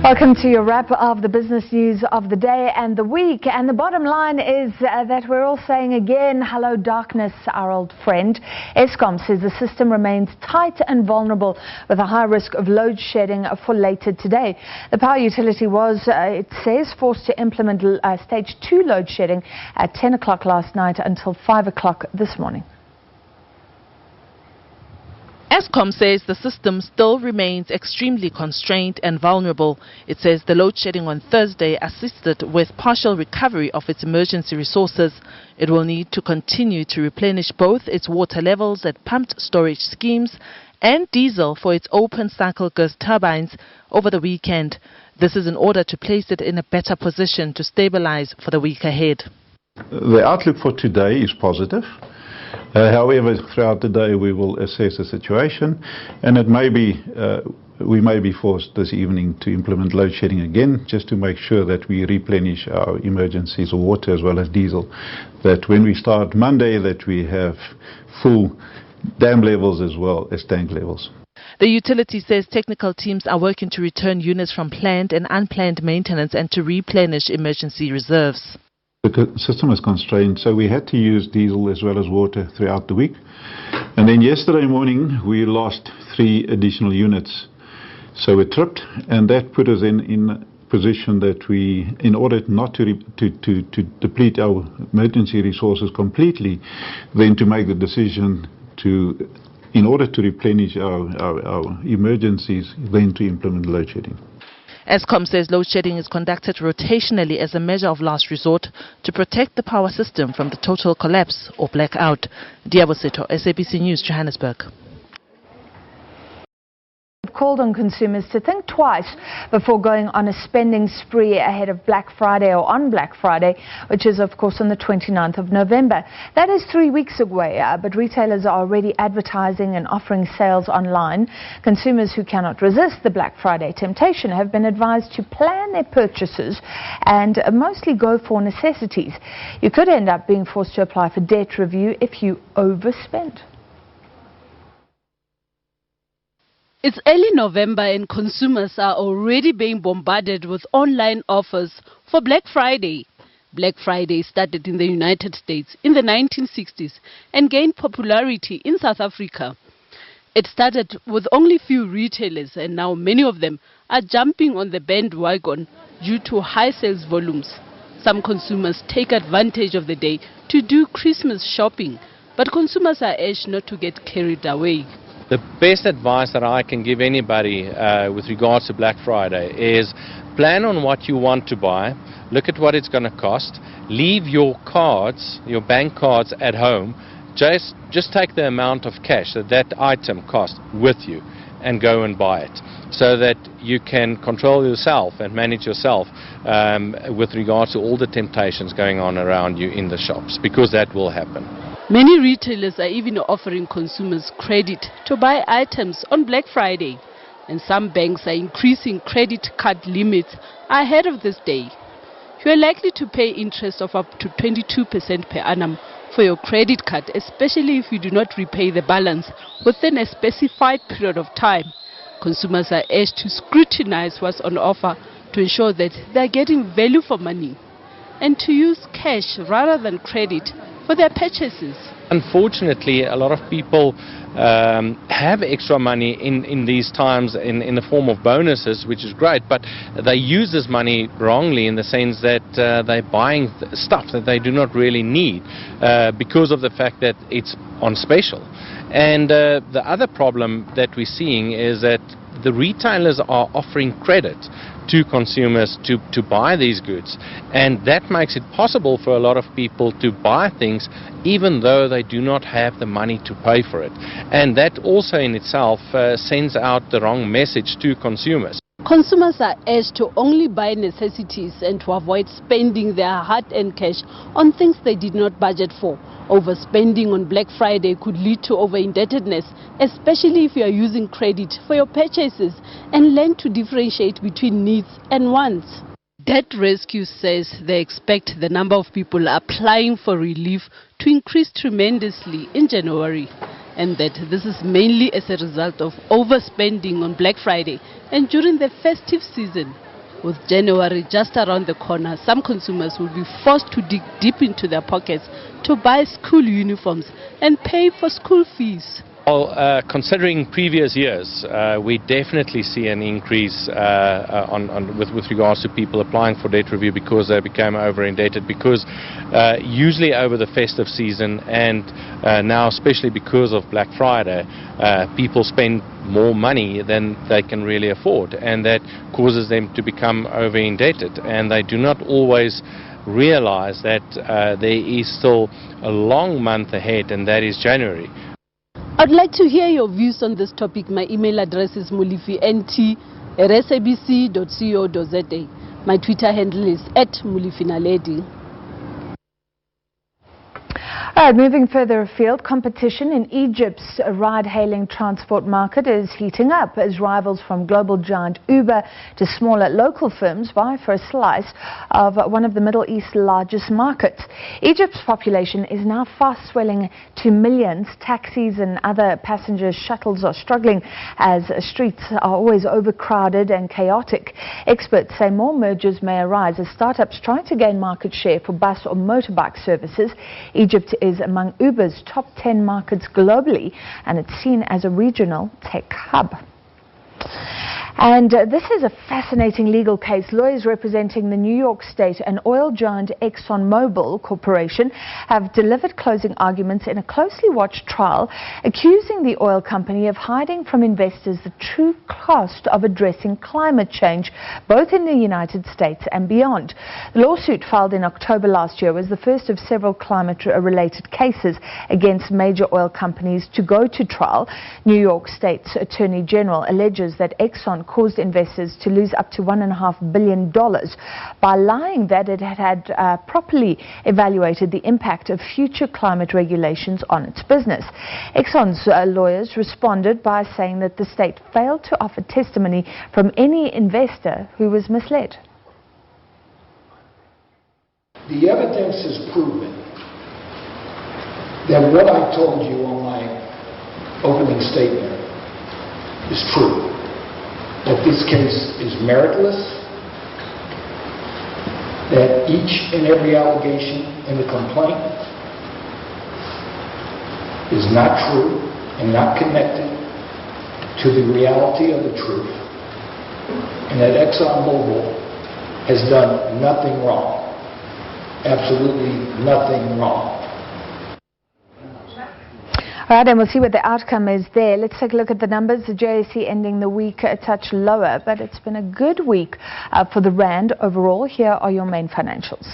Welcome to your wrap of the business news of the day and the week. And the bottom line is that we're all saying again, hello darkness, our old friend. Eskom says the system remains tight and vulnerable with a high risk of load shedding for later today. The power utility was, it says, forced to implement stage 2 load shedding at 10 o'clock last night until 5 o'clock this morning. Eskom says the system still remains extremely constrained and vulnerable. It says the load shedding on Thursday assisted with partial recovery of its emergency resources. It will need to continue to replenish both its water levels at pumped storage schemes and diesel for its open cycle gas turbines over the weekend. This is in order to place it in a better position to stabilize for the week ahead. The outlook for today is positive. However, throughout the day we will assess the situation, and it may be we may be forced this evening to implement load shedding again, just to make sure that we replenish our emergencies of water as well as diesel, that when we start Monday that we have full dam levels as well as tank levels. The utility says technical teams are working to return units from planned and unplanned maintenance and to replenish emergency reserves. The system is constrained, so we had to use diesel as well as water throughout the week. And then yesterday morning we lost 3 additional units. So it tripped, and that put us in a position that we, in order not to deplete our emergency resources completely, then to make the decision to, in order to replenish our emergencies, then to implement load shedding. Eskom says load shedding is conducted rotationally as a measure of last resort to protect the power system from the total collapse or blackout. Diaboseto, SABC News, Johannesburg. Called on consumers to think twice before going on a spending spree ahead of Black Friday or on Black Friday, which is of course on the 29th of November. That is 3 weeks away, but retailers are already advertising and offering sales online. Consumers who cannot resist the Black Friday temptation have been advised to plan their purchases and mostly go for necessities. You could end up being forced to apply for debt review if you overspend. It's early November and consumers are already being bombarded with online offers for Black Friday. Black Friday started in the United States in the 1960s and gained popularity in South Africa. It started with only few retailers, and now many of them are jumping on the bandwagon due to high sales volumes. Some consumers take advantage of the day to do Christmas shopping, but consumers are urged not to get carried away. The best advice that I can give anybody with regards to Black Friday is plan on what you want to buy, look at what it's going to cost, leave your cards, your bank cards at home, just take the amount of cash that item costs with you and go and buy it, so that you can control yourself and manage yourself with regards to all the temptations going on around you in the shops, because that will happen. Many retailers are even offering consumers credit to buy items on Black Friday, and some banks are increasing credit card limits ahead of this day. You are likely to pay interest of up to 22% per annum for your credit card, especially if you do not repay the balance within a specified period of time. Consumers are urged to scrutinize what's on offer to ensure that they are getting value for money, and to use cash rather than credit for their purchases. Unfortunately, a lot of people have extra money in these times in the form of bonuses, which is great, but they use this money wrongly, in the sense that they're buying stuff that they do not really need because of the fact that it's on special. And the other problem that we're seeing is that the retailers are offering credit to consumers to buy these goods, and that makes it possible for a lot of people to buy things even though they do not have the money to pay for it, and that also in itself sends out the wrong message to consumers. Consumers are urged to only buy necessities and to avoid spending their hard-earned cash on things they did not budget for. Overspending on Black Friday could lead to over-indebtedness, especially if you are using credit for your purchases, and learn to differentiate between needs and wants. Debt Rescue says they expect the number of people applying for relief to increase tremendously in January, and that this is mainly as a result of overspending on Black Friday and during the festive season, With January just around the corner, some consumers will be forced to dig deep into their pockets to buy school uniforms and pay for school fees. Well, considering previous years, we definitely see an increase with regards to people applying for debt review because they became over-indebted, because usually over the festive season and now especially because of Black Friday, people spend more money than they can really afford, and that causes them to become over-indebted, and they do not always realize that there is still a long month ahead, and that is January. I'd like to hear your views on this topic. My email address is mulifint@sabc.co.za. My Twitter handle is @mulifinaledi. Moving further afield, competition in Egypt's ride-hailing transport market is heating up as rivals from global giant Uber to smaller local firms vie for a slice of one of the Middle East's largest markets. Egypt's population is now fast swelling to millions. Taxis and other passenger shuttles are struggling as streets are always overcrowded and chaotic. Experts say more mergers may arise as startups try to gain market share for bus or motorbike services. Egypt is among Uber's top 10 markets globally, and it's seen as a regional tech hub. And this is a fascinating legal case. Lawyers representing the New York State and oil giant ExxonMobil Corporation have delivered closing arguments in a closely watched trial, accusing the oil company of hiding from investors the true cost of addressing climate change, both in the United States and beyond. The lawsuit, filed in October last year, was the first of several climate-related cases against major oil companies to go to trial. New York State's Attorney General alleges that Exxon caused investors to lose up to $1.5 billion by lying that it had properly evaluated the impact of future climate regulations on its business. Exxon's lawyers responded by saying that the state failed to offer testimony from any investor who was misled. The evidence has proven that what I told you on my opening statement is true. That this case is meritless, that each and every allegation in the complaint is not true and not connected to the reality of the truth, and that ExxonMobil has done nothing wrong, absolutely nothing wrong. All right, and we'll see what the outcome is there. Let's take a look at the numbers. The JSE ending the week a touch lower, but it's been a good week for the Rand overall. Here are your main financials.